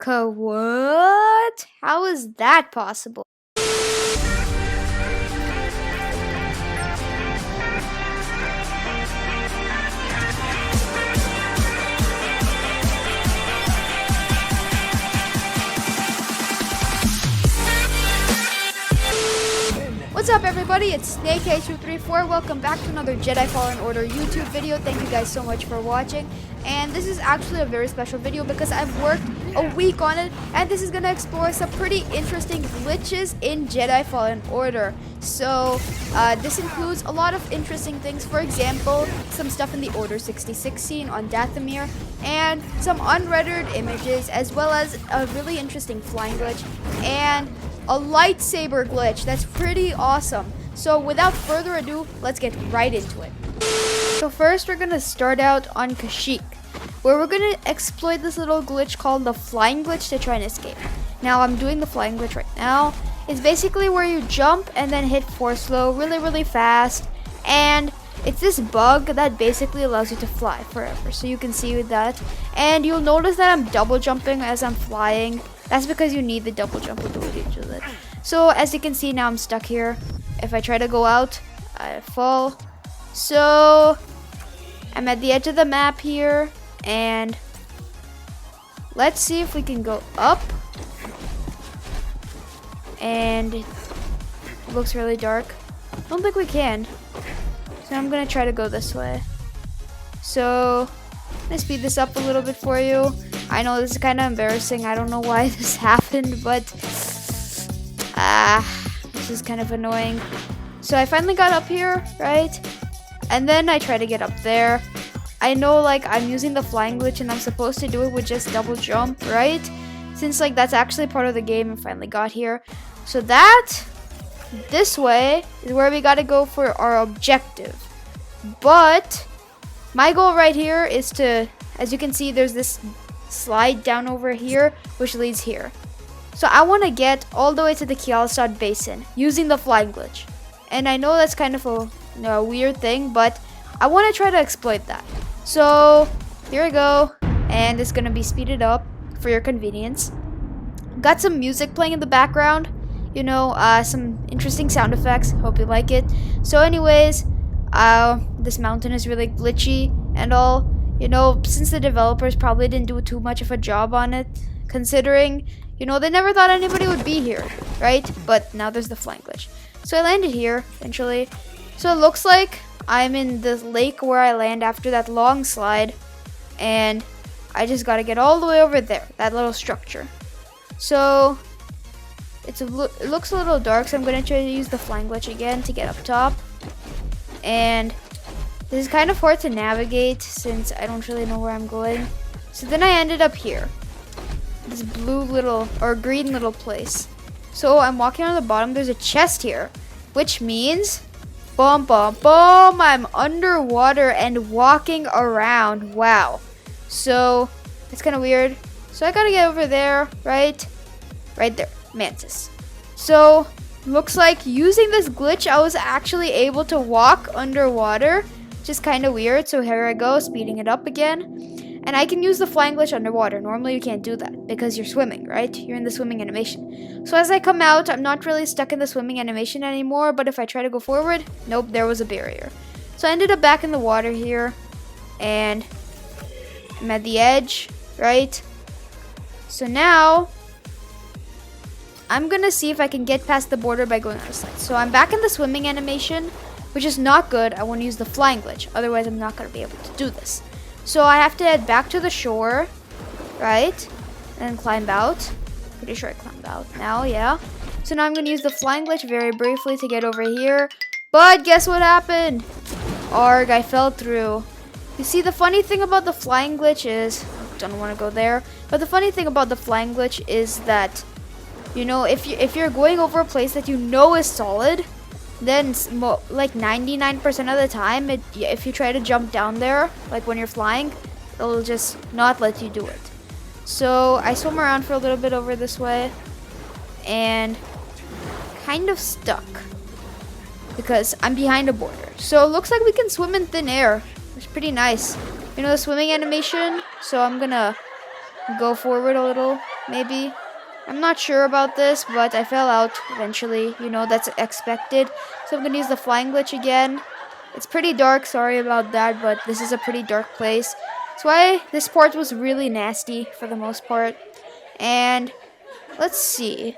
What? How is that possible? What's up, everybody? It's SnakeH234. Welcome back to another Jedi Fallen Order YouTube video. Thank you guys so much for watching. And this is actually a very special video because I've worked a week on it, and this is going to explore some pretty interesting glitches in Jedi Fallen Order. So this includes a lot of interesting things. For example, some stuff in the Order 66 scene on Dathomir, and some unrendered images, as well as a really interesting flying glitch and a lightsaber glitch that's pretty awesome. So without further ado, let's get right into it. So first we're gonna start out on Kashyyyk, where we're gonna exploit this little glitch called the flying glitch to try and escape. Now I'm doing the flying glitch right now. It's basically where you jump and then hit force slow really fast, and it's this bug that basically allows you to fly forever. So you can see with that, and you'll notice that I'm double jumping as I'm flying. That's because you need the double jump ability to do it. So as you can see, now I'm stuck here. If I try to go out, I fall. So I'm at the edge of the map here, and let's see if we can go up. And it looks really dark. I don't think we can. So I'm gonna try to go this way. So I'm gonna speed this up a little bit for you. I know this is kind of embarrassing. I don't know why this happened, but this is kind of annoying. So I finally got up here, right? And then I try to get up there. I know, like, I'm using the flying glitch and I'm supposed to do it with just double jump, right? Since, like, that's actually part of the game, and finally got here. So this way is where we gotta go for our objective. But my goal right here is to, as you can see, there's this slide down over here which leads here. So I want to get all the way to the Kashyyyk basin using the flying glitch, and I know that's kind of a weird thing, but I want to try to exploit that. So here we go, and it's gonna be speeded up for your convenience. Got some music playing in the background, you know, some interesting sound effects. Hope you like it. So anyways, this mountain is really glitchy and all. You know, since the developers probably didn't do too much of a job on it, considering, you know, they never thought anybody would be here, right? But now there's the flying glitch. So I landed here, eventually. So it looks like I'm in the lake where I land after that long slide, and I just gotta get all the way over there, that little structure. So it looks a little dark, so I'm gonna try to use the flying glitch again to get up top. And this is kind of hard to navigate since I don't really know where I'm going. So then I ended up here, this blue little or green little place. So I'm walking on the bottom. There's a chest here, which means boom, I'm underwater and walking around. Wow. So it's kind of weird. So I gotta get over there, right there, Mantis. So looks like using this glitch, I was actually able to walk underwater, which is kind of weird. So here I go, speeding it up again. And I can use the flying glitch underwater. Normally you can't do that because you're swimming, right? You're in the swimming animation. So as I come out, I'm not really stuck in the swimming animation anymore, but if I try to go forward, nope, there was a barrier. So I ended up back in the water here, and I'm at the edge, right? So now I'm gonna see if I can get past the border by going on the side. So I'm back in the swimming animation, which is not good. I want to use the flying glitch, otherwise I'm not gonna be able to do this. So I have to head back to the shore, right? And climb out. Pretty sure I climbed out now, yeah. So now I'm gonna use the flying glitch very briefly to get over here. But guess what happened? Arg, I fell through. You see, the funny thing about the flying glitch is, don't want to go there, but the funny thing about the flying glitch is that, you know, if you're going over a place that you know is solid, then like 99% of the time, if you try to jump down there, like when you're flying, it'll just not let you do it. So I swim around for a little bit over this way, and kind of stuck because I'm behind a border. So it looks like we can swim in thin air. It's pretty nice. You know the swimming animation? So I'm gonna go forward a little, maybe. I'm not sure about this, but I fell out eventually. You know, that's expected. So I'm gonna use the flying glitch again. It's pretty dark, sorry about that, but this is a pretty dark place. That's why this part was really nasty for the most part. And let's see.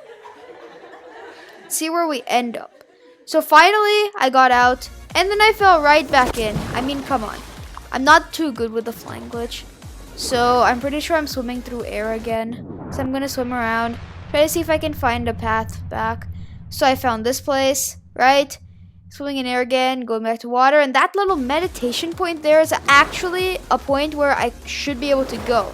See where we end up. So finally, I got out, and then I fell right back in. I mean, come on. I'm not too good with the flying glitch. So I'm pretty sure I'm swimming through air again. So I'm gonna swim around, try to see if I can find a path back. So I found this place, right? Swimming in air again, going back to water, and that little meditation point there is actually a point where I should be able to go.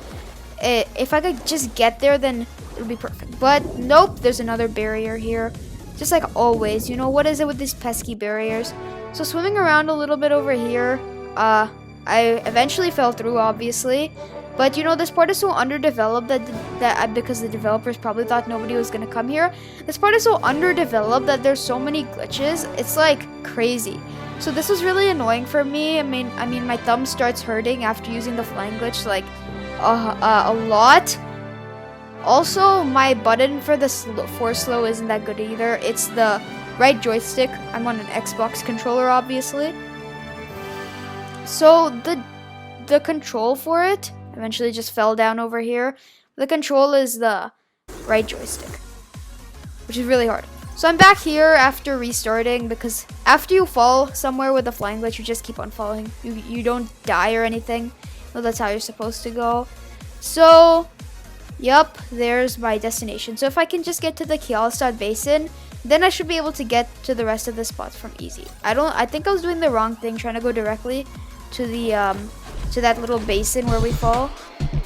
If I could just get there, then it would be perfect. But nope, there's another barrier here. Just like always, you know, what is it with these pesky barriers? So swimming around a little bit over here, I eventually fell through, obviously. But you know, this part is so underdeveloped that because the developers probably thought nobody was gonna come here. This part is so underdeveloped that there's so many glitches. It's like crazy. So this was really annoying for me. I mean, my thumb starts hurting after using the flying glitch like a lot. Also, my button for the force slow isn't that good either. It's the right joystick. I'm on an Xbox controller, obviously. So the control for it eventually just fell down over here. The control is the right joystick, which is really hard. So I'm back here after restarting, because after you fall somewhere with the flying glitch, you just keep on falling. You don't die or anything. No, that's how you're supposed to go. So, yep, there's my destination. So if I can just get to the Kashyyyk basin, then I should be able to get to the rest of the spots from easy. I think I was doing the wrong thing, trying to go directly to the to that little basin where we fall.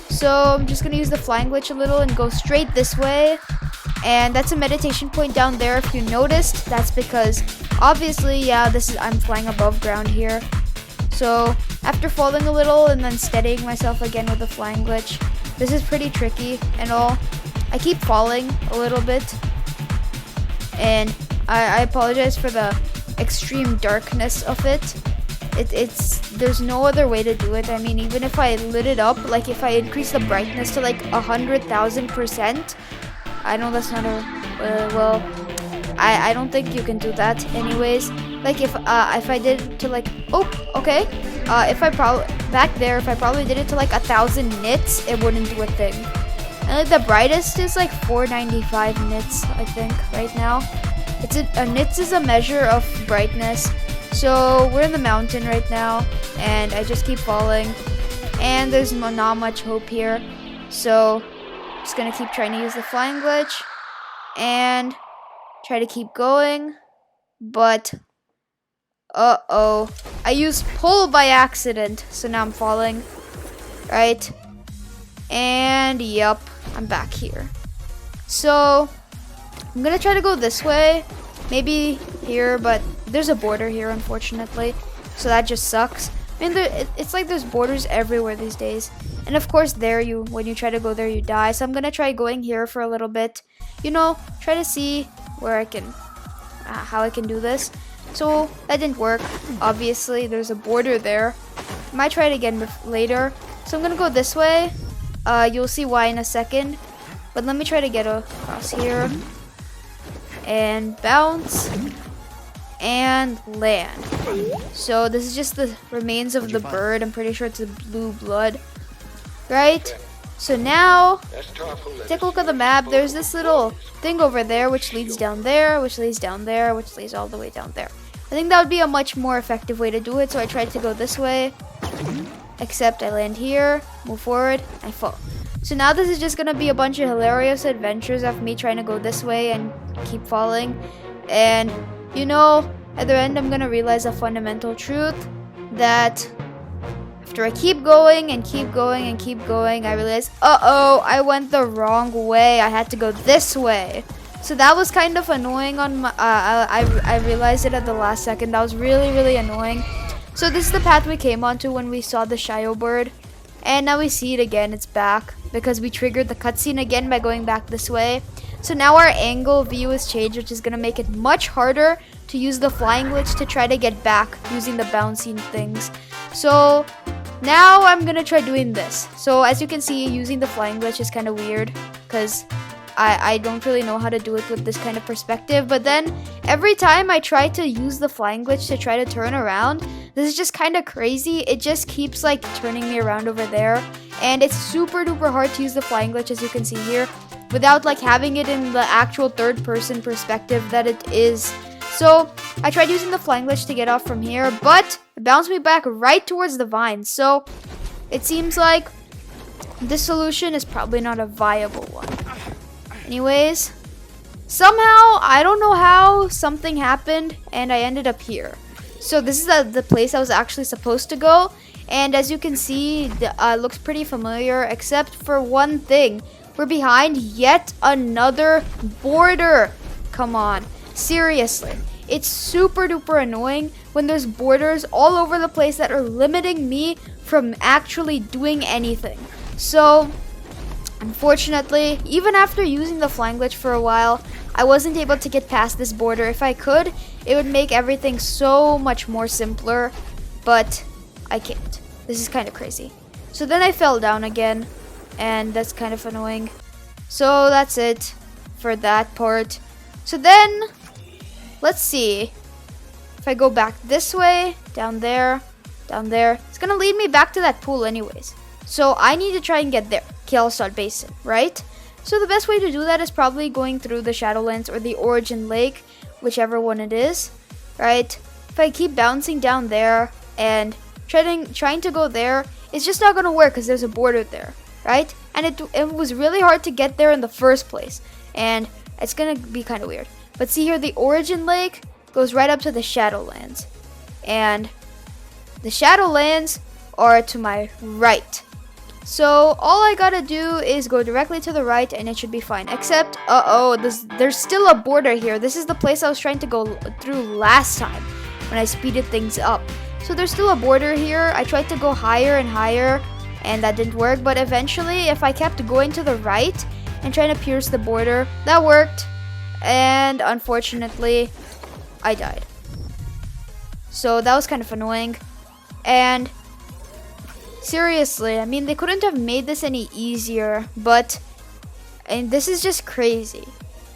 So I'm just gonna use the flying glitch a little and go straight this way. And that's a meditation point down there. If you noticed, that's because obviously, yeah, I'm flying above ground here. So after falling a little and then steadying myself again with the flying glitch, this is pretty tricky and all. I keep falling a little bit, and I apologize for the extreme darkness of it. There's no other way to do it. I mean, even if I lit it up, like if I increase the brightness to like 100,000%, I know that's not well, I don't think you can do that anyways. Like if I did it to like, oh, okay, if I probably did it to like 1,000 nits, it wouldn't do a thing. And like the brightest is like 495 nits, I think, right now. Nits is a measure of brightness. So we're in the mountain right now, and I just keep falling, and there's not much hope here. So just gonna keep trying to use the flying glitch and try to keep going. But I used pull by accident, so now I'm falling, right? And yep, I'm back here. So I'm gonna try to go this way, maybe here, but there's a border here, unfortunately, so that just sucks. I mean, it's like there's borders everywhere these days, and of course when you try to go there, you die. So I'm gonna try going here for a little bit, you know, try to see where I can how I can do this. So that didn't work. Obviously there's a border there. Might try it again later. So I'm gonna go this way. You'll see why in a second, but let me try to get across here and bounce and land. So this is just the remains of the bird. I'm pretty sure it's a blue blood, right? So now take a look at the map. There's this little thing over there which leads down there, which leads down there, which leads all the way down there. I think that would be a much more effective way to do it, so I tried to go this way, except I land here, move forward, I fall. So now this is just gonna be a bunch of hilarious adventures of me trying to go this way and keep falling. And you know, at the end I'm gonna realize a fundamental truth, that after I keep going and keep going and keep going, I realize, I went the wrong way. I had to go this way. So that was kind of annoying on my, I realized it at the last second. That was really, really annoying. So this is the path we came onto when we saw the Shio bird. And now we see it again, it's back, because we triggered the cutscene again by going back this way. So now our angle view is changed, which is gonna make it much harder to use the flying glitch to try to get back using the bouncing things. So now I'm gonna try doing this. So as you can see, using the flying glitch is kind of weird because I don't really know how to do it with this kind of perspective. But then every time I try to use the flying glitch to try to turn around, this is just kind of crazy. It just keeps like turning me around over there. And it's super duper hard to use the flying glitch, as you can see here, without like having it in the actual third person perspective that it is. So I tried using the flying glitch to get off from here, but it bounced me back right towards the vines. So it seems like this solution is probably not a viable one. Anyways, somehow, I don't know how, something happened and I ended up here. So this is the place I was actually supposed to go. And as you can see, it looks pretty familiar, except for one thing. We're behind yet another border. Come on, seriously. It's super duper annoying when there's borders all over the place that are limiting me from actually doing anything. So, unfortunately, even after using the flying glitch for a while, I wasn't able to get past this border. If I could, it would make everything so much more simpler, but I can't. This is kind of crazy. So then I fell down again, and that's kind of annoying. So that's it for that part. So then, let's see. If I go back this way, down there, it's gonna lead me back to that pool anyways. So I need to try and get there, Kielsod Basin, right? So the best way to do that is probably going through the Shadowlands or the Origin Lake, whichever one it is, right? If I keep bouncing down there and trying to go there, it's just not gonna work because there's a border there, right? And it was really hard to get there in the first place, and it's gonna be kind of weird. But see here, the Origin Lake goes right up to the Shadowlands, and the Shadowlands are to my right. So all I gotta do is go directly to the right and it should be fine. Except, there's still a border here. This is the place I was trying to go through last time when I speeded things up. So there's still a border here. I tried to go higher and higher and that didn't work. But eventually, if I kept going to the right and trying to pierce the border, that worked. And unfortunately, I died. So that was kind of annoying. And seriously, I mean, they couldn't have made this any easier, and this is just crazy.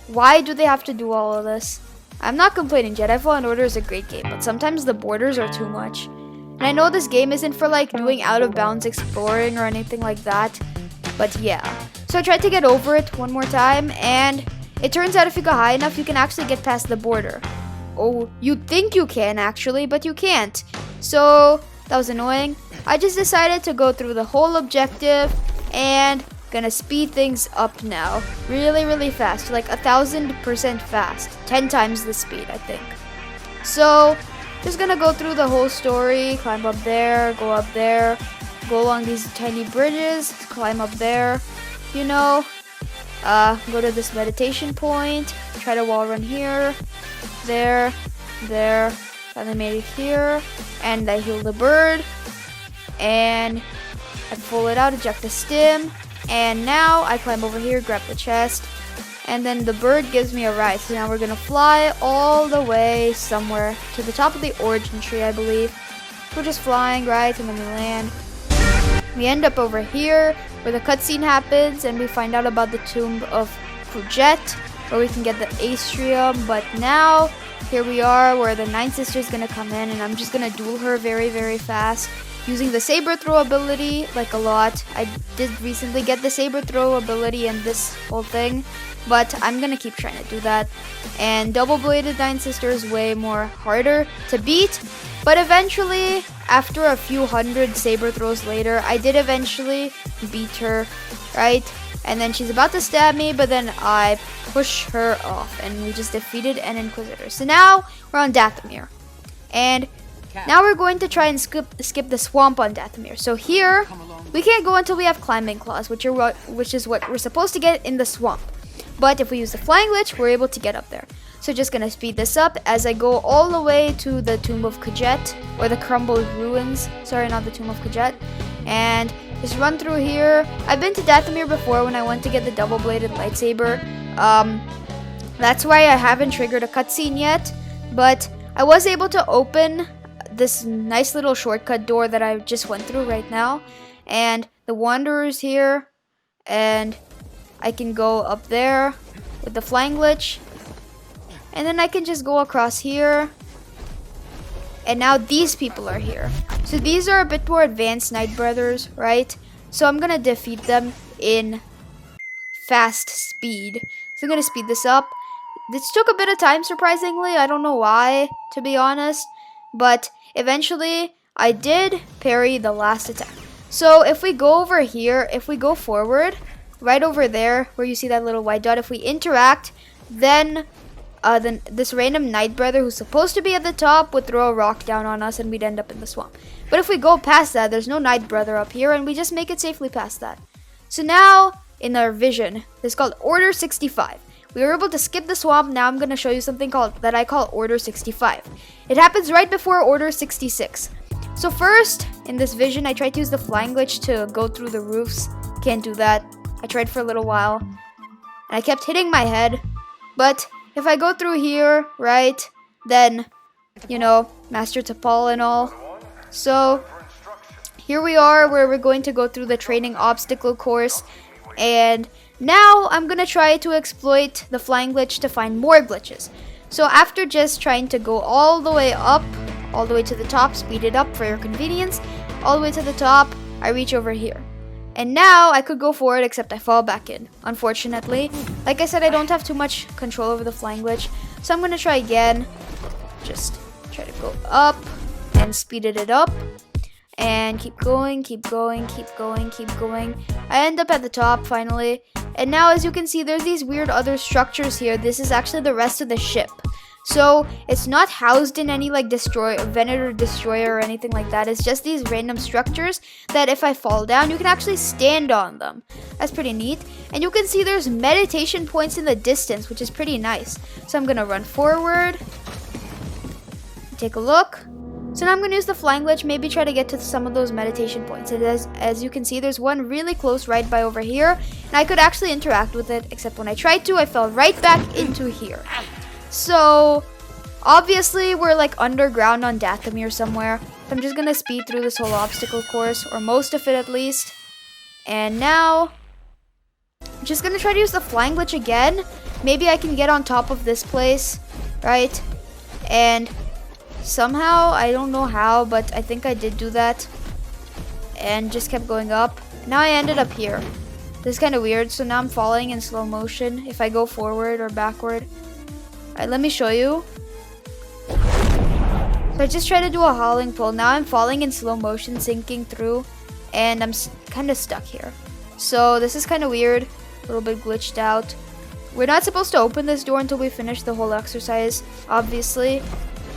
Why do they have to do all of this? I'm not complaining, Jedi Fallen Order is a great game, but sometimes the borders are too much. And I know this game isn't for like doing out of bounds exploring or anything like that, but yeah. So I tried to get over it one more time, and it turns out if you go high enough, you can actually get past the border. Oh, you think you can actually, but you can't. So that was annoying. I just decided to go through the whole objective and gonna speed things up now. Really, really fast. Like 1,000% fast. 10 times the speed, I think. So, just gonna go through the whole story. Climb up there, go along these tiny bridges, climb up there. You know, go to this meditation point, try to wall run here, there, finally made it here, and I heal the bird. And I pull it out, eject the stim, and now I climb over here, grab the chest, and then the bird gives me a ride. So now we're gonna fly all the way somewhere to the top of the origin tree, I believe. We're just flying, right, and then we land. We end up over here where the cutscene happens, and we find out about the tomb of Kashyyyk, where we can get the Astrium. But now here we are, where the Ninth Sister is gonna come in, and I'm just gonna duel her very, very fast. Using the saber throw ability, like a lot. I did recently get the saber throw ability in this whole thing, but I'm gonna keep trying to do that. And double bladed Ninth Sister is way more harder to beat, but eventually, after a few hundred saber throws later, I did eventually beat her, right? And then she's about to stab me, but then I push her off, and we just defeated an Inquisitor. So now we're on Dathomir, and now we're going to try and skip the swamp on Dathomir. So here, we can't go until we have climbing claws, which is what we're supposed to get in the swamp. But if we use the flying glitch, we're able to get up there. So just gonna speed this up as I go all the way to the Tomb of Kashyyyk, or the Crumbled Ruins. Sorry, not the Tomb of Kashyyyk. And just run through here. I've been to Dathomir before when I went to get the double-bladed lightsaber. That's why I haven't triggered a cutscene yet. But I was able to open this nice little shortcut door that I just went through right now. And the Wanderer's here. And I can go up there with the flying glitch. And then I can just go across here. And now these people are here. So these are a bit more advanced Night Brothers, right? So I'm gonna defeat them in fast speed. So I'm gonna speed this up. This took a bit of time, surprisingly. I don't know why, to be honest. But eventually, I did parry the last attack. So if we go over here, if we go forward, right over there, where you see that little white dot, if we interact, then this random Night Brother who's supposed to be at the top would throw a rock down on us and we'd end up in the swamp. But if we go past that, there's no Night Brother up here and we just make it safely past that. So now, in our vision, this is called Order 65. We were able to skip the swamp. Now I'm going to show you something that I call Order 65. It happens right before Order 66. So first, in this vision, I tried to use the flying glitch to go through the roofs. Can't do that. I tried for a little while. And I kept hitting my head. But if I go through here, right, then, you know, Master Tapal and all. So here we are where we're going to go through the training obstacle course. And now I'm going to try to exploit the flying glitch to find more glitches. So after just trying to go all the way up, all the way to the top, speed it up for your convenience, all the way to the top, I reach over here. And now I could go forward, except I fall back in, unfortunately. Like I said, I don't have too much control over the flying glitch. So I'm going to try again. Just try to go up and speeded it up. And keep going, keep going, keep going, keep going. I end up at the top finally. And now as you can see, there's these weird other structures here. This is actually the rest of the ship. So it's not housed in any like Venator destroyer or anything like that. It's just these random structures that if I fall down, you can actually stand on them. That's pretty neat. And you can see there's meditation points in the distance, which is pretty nice. So I'm gonna run forward. Take a look. So now I'm going to use the flying glitch, maybe try to get to some of those meditation points. And as you can see, there's one really close right by over here. And I could actually interact with it, except when I tried to, I fell right back into here. So, obviously, we're like underground on Dathomir somewhere. So I'm just going to speed through this whole obstacle course, or most of it at least. And now, I'm just going to try to use the flying glitch again. Maybe I can get on top of this place, right? And somehow, I don't know how, but I think I did do that. And just kept going up. Now I ended up here. This is kind of weird. So now I'm falling in slow motion if I go forward or backward. Alright, let me show you. So I just tried to do a hauling pull. Now I'm falling in slow motion, sinking through. And I'm kind of stuck here. So this is kind of weird. A little bit glitched out. We're not supposed to open this door until we finish the whole exercise, obviously.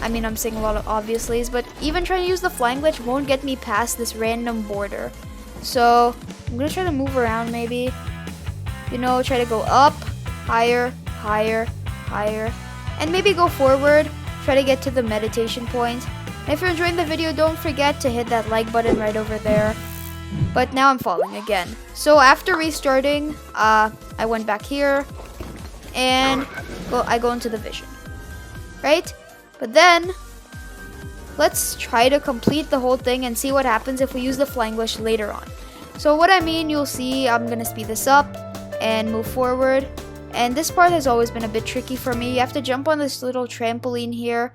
I mean, I'm saying a lot of obviously's, but even trying to use the flying glitch won't get me past this random border. So, I'm going to try to move around maybe. You know, try to go up, higher, higher, higher. And maybe go forward, try to get to the meditation point. And if you're enjoying the video, don't forget to hit that like button right over there. But now I'm falling again. So, after restarting, I went back here. And I go into the vision. Right? But then, let's try to complete the whole thing and see what happens if we use the flying glitch later on. So what I mean, you'll see, I'm going to speed this up and move forward. And this part has always been a bit tricky for me. You have to jump on this little trampoline here.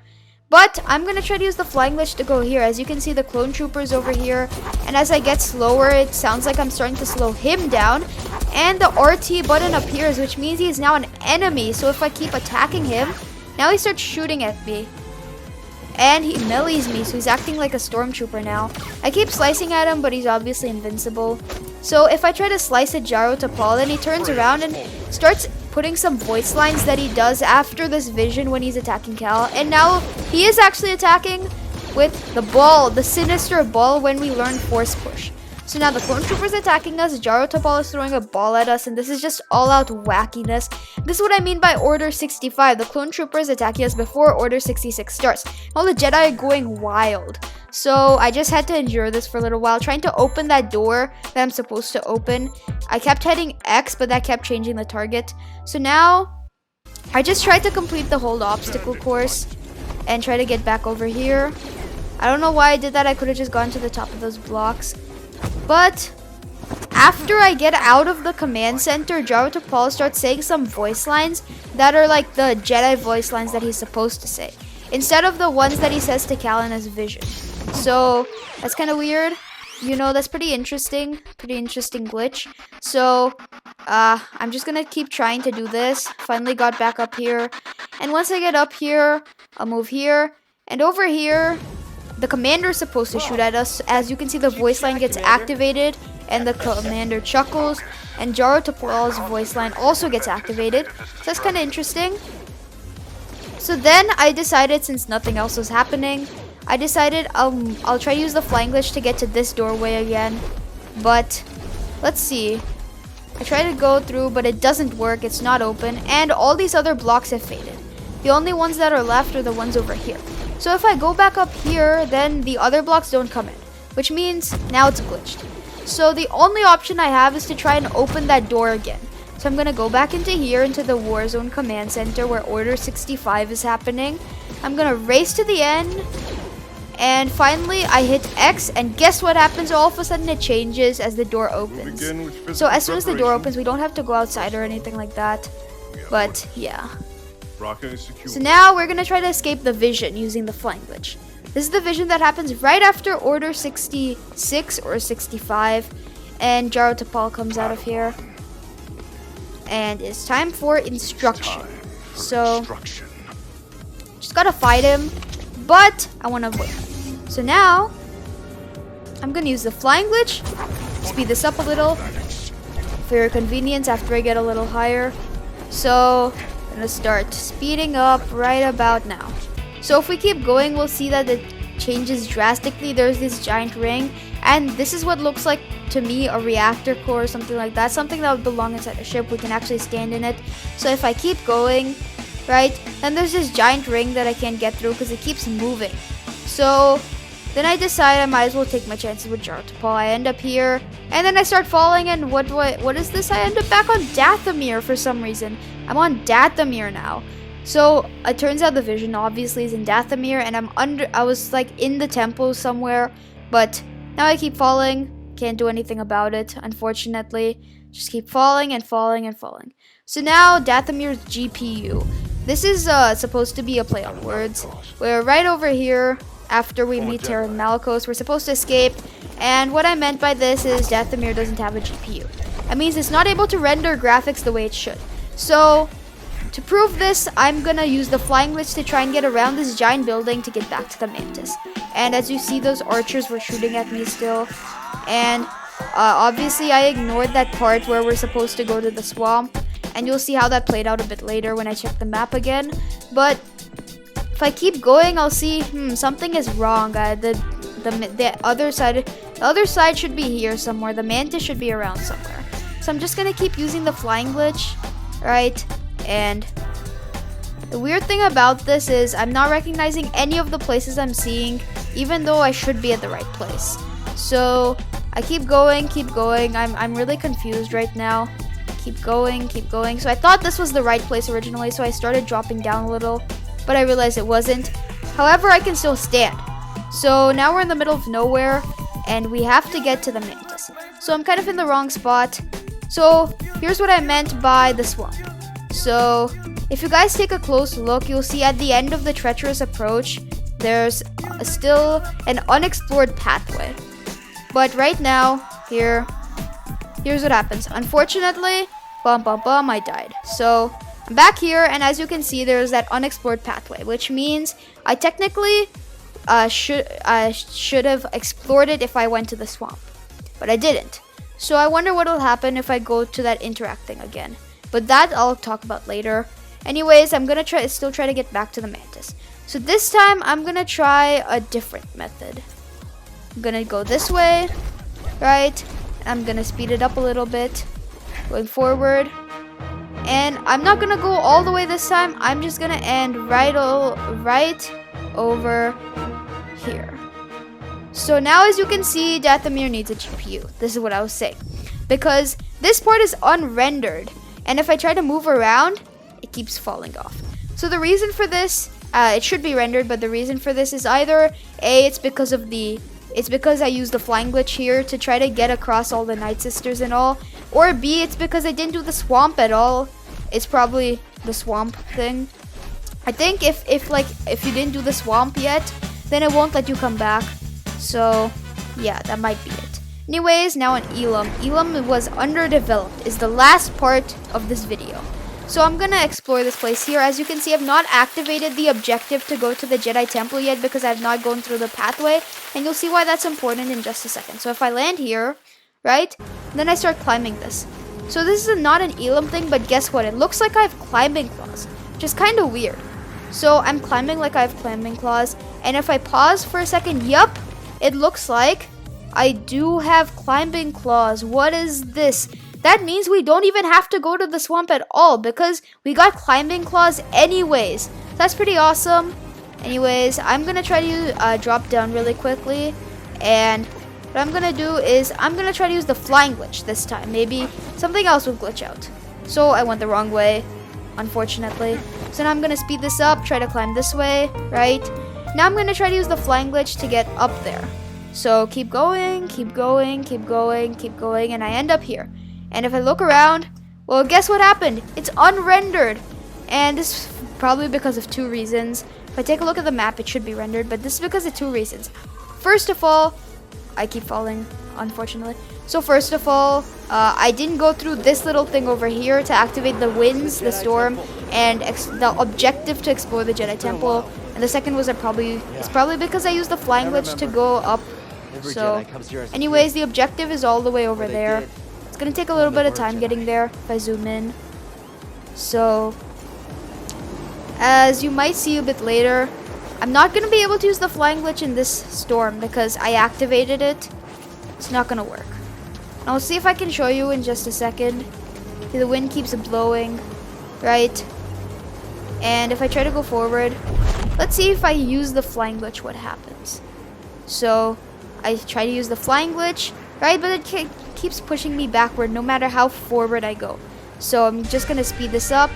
But I'm going to try to use the flying glitch to go here. As you can see, the clone troopers over here. And as I get slower, it sounds like I'm starting to slow him down. And the RT button appears, which means he's now an enemy. So if I keep attacking him, now he starts shooting at me. And he melees me, so he's acting like a stormtrooper now. I keep slicing at him, but he's obviously invincible. So if I try to slice at Gyro Tapal, then he turns around and starts putting some voice lines that he does after this vision when he's attacking Cal. And now he is actually attacking with the ball, the sinister ball, when we learn Force Push. So now the clone troopers attacking us, Gyro Tapal is throwing a ball at us, and this is just all-out wackiness. This is what I mean by Order 65. The clone troopers attacking us before Order 66 starts. All the Jedi are going wild. So I just had to endure this for a little while, trying to open that door that I'm supposed to open. I kept hitting X, but that kept changing the target. So now, I just tried to complete the whole obstacle course and try to get back over here. I don't know why I did that. I could have just gone to the top of those blocks. But after I get out of the command center, Paul starts saying some voice lines that are like the Jedi voice lines that he's supposed to say, instead of the ones that he says to Cal in his vision. So that's kind of weird. You know, that's pretty interesting glitch. So I'm just gonna keep trying to do this. Finally got back up here, and once I get up here, I'll move here, and over here the commander is supposed to shoot at us. As you can see, the voice line gets activated and the commander chuckles, and Paul's voice line also gets activated. So that's kind of interesting. So then I decided, since nothing else was happening, I decided I'll try to use the flying glitch to get to this doorway again. But let's see. I try to go through, but it doesn't work. It's not open, and all these other blocks have faded. The only ones that are left are the ones over here. So if I go back up here, then the other blocks don't come in, which means now it's glitched. So the only option I have is to try and open that door again. So I'm gonna go back into here, into the Warzone command center where Order 65 is happening. I'm gonna race to the end, and finally I hit X, and guess what happens? All of a sudden it changes as the door opens. So as soon as the door opens, we don't have to go outside or anything like that. But yeah. So now we're gonna try to escape the vision using the flying glitch. This is the vision that happens right after Order 66 or 65, and Paul comes out of here. And it's time for instruction. So just gotta fight him, but I want to avoid him. So now I'm gonna use the flying glitch, speed this up a little for your convenience after I get a little higher. So I'm gonna start speeding up right about now. So if we keep going, we'll see that it changes drastically. There's this giant ring, and this is what looks like to me a reactor core or something like that, something that would belong inside a ship. We can actually stand in it. So if I keep going, right, then there's this giant ring that I can't get through because it keeps moving. So then I decide I might as well take my chances with Paul. I end up here, and then I start falling, and what is this? I end up back on Dathomir for some reason. I'm on Dathomir now. So it turns out the vision obviously is in Dathomir, and I was like in the temple somewhere, but now I keep falling. Can't do anything about it, unfortunately. Just keep falling and falling and falling. So now Dathomir's GPU. This is supposed to be a play on words. We're right over here after we meet Terran Malicos. We're supposed to escape, and what I meant by this is Dathomir doesn't have a GPU. That means it's not able to render graphics the way it should. So to prove this, I'm gonna use the flying glitch to try and get around this giant building to get back to the Mantis. And as you see, those archers were shooting at me still. And obviously I ignored that part where we're supposed to go to the swamp. And you'll see how that played out a bit later when I check the map again. But if I keep going, I'll see, something is wrong. The other side should be here somewhere. The Mantis should be around somewhere. So I'm just gonna keep using the flying glitch, right? And the weird thing about this is I'm not recognizing any of the places I'm seeing, even though I should be at the right place. So I keep going. I'm really confused right now. Keep going. So I thought this was the right place originally, so I started dropping down a little, but I realized it wasn't. However, I can still stand. So now we're in the middle of nowhere, and we have to get to the Mantis. So I'm kind of in the wrong spot. So here's what I meant by the swamp. So if you guys take a close look, you'll see at the end of the treacherous approach, there's still an unexplored pathway. But right now, here's what happens. Unfortunately, I died. So I'm back here, and as you can see, there's that unexplored pathway, which means I technically should have explored it if I went to the swamp, but I didn't. So I wonder what will happen if I go to that interact thing again. But that I'll talk about later. Anyways, I'm gonna still try to get back to the Mantis. So this time I'm gonna try a different method. I'm gonna go this way, right? I'm gonna speed it up a little bit, going forward. And I'm not gonna go all the way this time. I'm just gonna end right over here. So now, as you can see, Dathomir needs a GPU. This is what I was saying, because this part is unrendered. And if I try to move around, it keeps falling off. So the reason for this It should be rendered, but the reason for this is either A, it's because I used the flying glitch here to try to get across all the Night Sisters and all, or B, it's because I didn't do the swamp at all. It's probably the swamp thing. I think if you didn't do the swamp yet, then it won't let you come back. So yeah, that might be it. Anyways, now on Ilum. Ilum was underdeveloped is the last part of this video. So I'm gonna explore this place here. As you can see, I've not activated the objective to go to the Jedi Temple yet because I've not gone through the pathway, and you'll see why that's important in just a second. So if I land here, right, then I start climbing this. So this is not an Ilum thing, but guess what? It looks like I have climbing claws, which is kind of weird. So I'm climbing like I have climbing claws, and if I pause for a second, yup, it looks like I do have climbing claws. What is this? That means we don't even have to go to the swamp at all because we got climbing claws anyways. That's pretty awesome. Anyways, I'm gonna try to drop down really quickly, and what I'm gonna do is I'm gonna try to use the flying glitch this time. Maybe something else will glitch out. So I went the wrong way, unfortunately. So now I'm gonna speed this up, try to climb this way, right? Now I'm gonna try to use the flying glitch to get up there. So keep going, keep going, keep going, keep going, and I end up here. And if I look around, well, guess what happened? It's unrendered. And this is probably because of two reasons. If I take a look at the map, it should be rendered, but this is because of two reasons. First of all, I keep falling, unfortunately. So first of all, I didn't go through this little thing over here to activate the winds, the storm, and the objective to explore the Jedi Temple. And the second was it's probably because I used the flying glitch to go up. So anyways, the objective is all the way over there. It's gonna take a little bit of time getting there if I zoom in. So as you might see a bit later, I'm not gonna be able to use the flying glitch in this storm because I activated it. It's not gonna work. I'll see if I can show you in just a second. See, the wind keeps blowing, right? And if I try to go forward, let's see if I use the flying glitch, what happens. So I try to use the flying glitch, right? But it keeps pushing me backward no matter how forward I go. So I'm just gonna speed this up.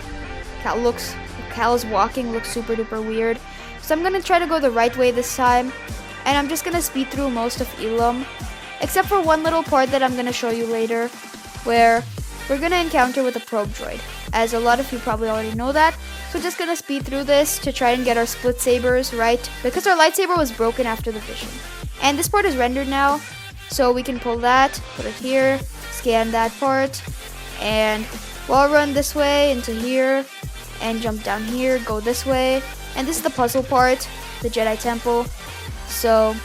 Cal's walking looks super duper weird. So I'm gonna try to go the right way this time. And I'm just gonna speed through most of Ilum, except for one little part that I'm gonna show you later, where we're gonna encounter with a probe droid. As a lot of you probably already know that. So we're just gonna speed through this to try and get our split sabers, right? Because our lightsaber was broken after the vision. And this part is rendered now, so we can pull that, put it here, scan that part, and wall run this way into here, and jump down here, go this way. And this is the puzzle part, the Jedi Temple. So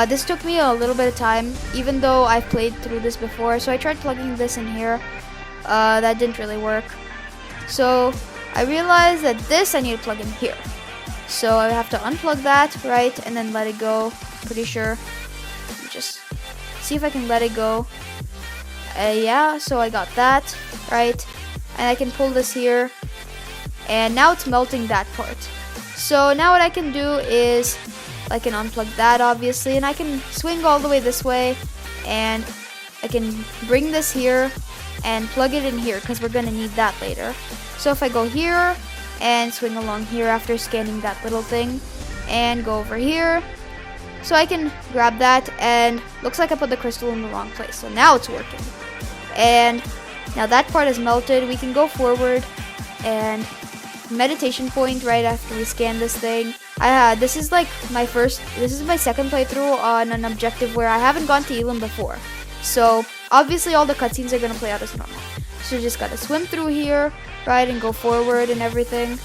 this took me a little bit of time, even though I've played through this before. So I tried plugging this in here. That didn't really work. So I realized that this I need to plug in here. So I have to unplug that, right, and then let it go. Pretty sure. Just see if I can let it go. Yeah, so I got that, right? And I can pull this here. And now it's melting that part. So now what I can do is I can unplug that, obviously, and I can swing all the way this way, and I can bring this here and plug it in here because we're gonna need that later. So if I go here and swing along here after scanning that little thing and go over here, so I can grab that, and looks like I put the crystal in the wrong place. So now it's working. And now that part is melted. We can go forward and meditation point right after we scan this thing. This is my second playthrough on an objective where I haven't gone to Ilum before. So obviously all the cutscenes are gonna play out as normal. So you just gotta swim through here, right, and go forward and everything.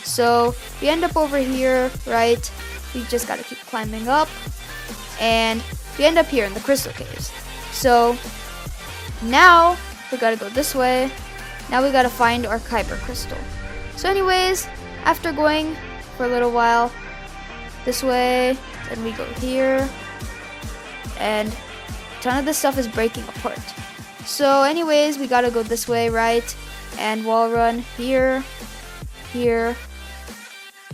So we end up over here, right? We just gotta keep climbing up, and we end up here in the crystal caves. So now we gotta go this way. Now we gotta find our Kyber crystal. So anyways, after going for a little while this way, then we go here, and a ton of this stuff is breaking apart. So anyways, we gotta go this way, right, and wall run here, here,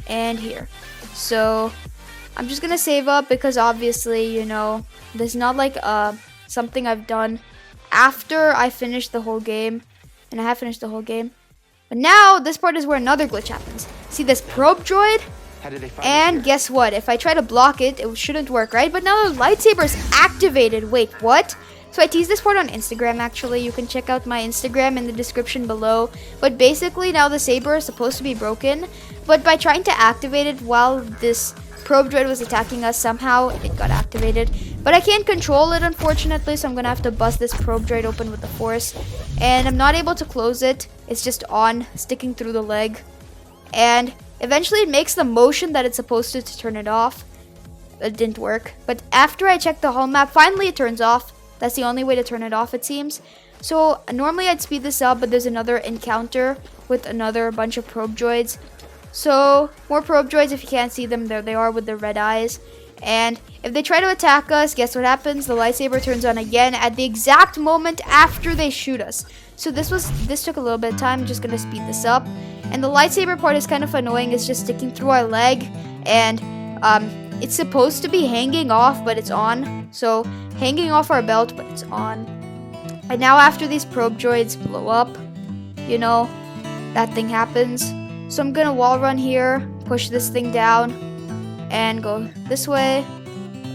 and here. So I'm just gonna save up because obviously, you know, this is not like something I've done after I finished the whole game, and I have finished the whole game. But now this part is where another glitch happens. see this probe droid. How did they find And us here? guess what? If I try to block it, it shouldn't work, right? But now the lightsaber is activated. Wait, what? So I teased this part on Instagram, actually. You can check out my Instagram in the description below. But basically, now the saber is supposed to be broken. But by trying to activate it while this probe droid was attacking us, somehow it got activated. But I can't control it, unfortunately, so I'm gonna have to bust this probe droid open with the Force. And I'm not able to close it. It's just on, sticking through the leg. And eventually it makes the motion that it's supposed to turn it off. It didn't work. But after I checked the hull map, finally it turns off. That's the only way to turn it off, it seems. So normally I'd speed this up, but there's another encounter with another bunch of probe droids. So more probe droids. If you can't see them, there they are with their red eyes. And if they try to attack us, guess what happens? The lightsaber turns on again at the exact moment after they shoot us. So this took a little bit of time. I'm just gonna speed this up. And the lightsaber part is kind of annoying. It's just sticking through our leg, and it's supposed to be hanging off, but it's on. So hanging off our belt, but it's on. And now after these probe droids blow up, you know, that thing happens. So I'm gonna wall run here, push this thing down, and go this way.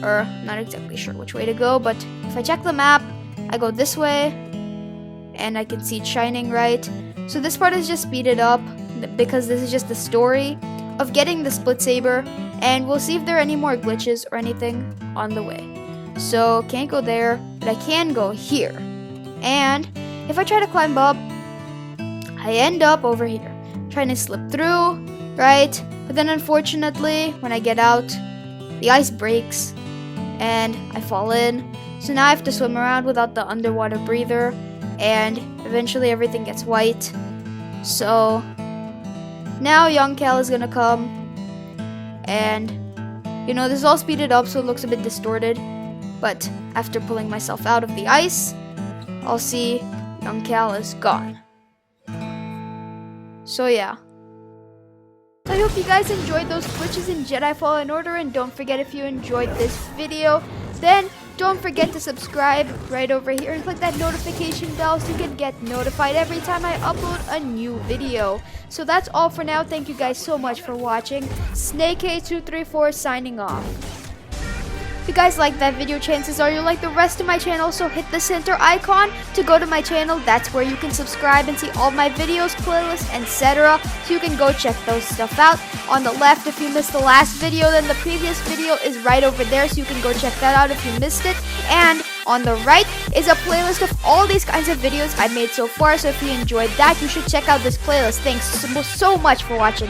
Or not exactly sure which way to go, but if I check the map, I go this way, and I can see it shining right. So this part is just speeded up because this is just the story of getting the split saber, and we'll see if there are any more glitches or anything on the way. So can't go there, but I can go here. And if I try to climb up, I end up over here, trying to slip through, right? But then unfortunately, when I get out, the ice breaks and I fall in. So now I have to swim around without the underwater breather, and eventually everything gets white. So now young Cal is gonna come, and you know, this is all speeded up so it looks a bit distorted, but after pulling myself out of the ice, I'll see young Cal is gone. So yeah, I hope you guys enjoyed those glitches in Jedi Fallen Order, and don't forget, if you enjoyed this video, then don't forget to subscribe right over here and click that notification bell so you can get notified every time I upload a new video. So that's all for now. Thank you guys so much for watching. SnakeA234 signing off. If you guys like that video, chances are you'll like the rest of my channel, so hit the center icon to go to my channel. That's where you can subscribe and see all my videos, playlists, etc. So you can go check those stuff out. On the left, if you missed the last video, then the previous video is right over there, so you can go check that out if you missed it. And on the right is a playlist of all these kinds of videos I made so far, so if you enjoyed that, you should check out this playlist. Thanks so much for watching.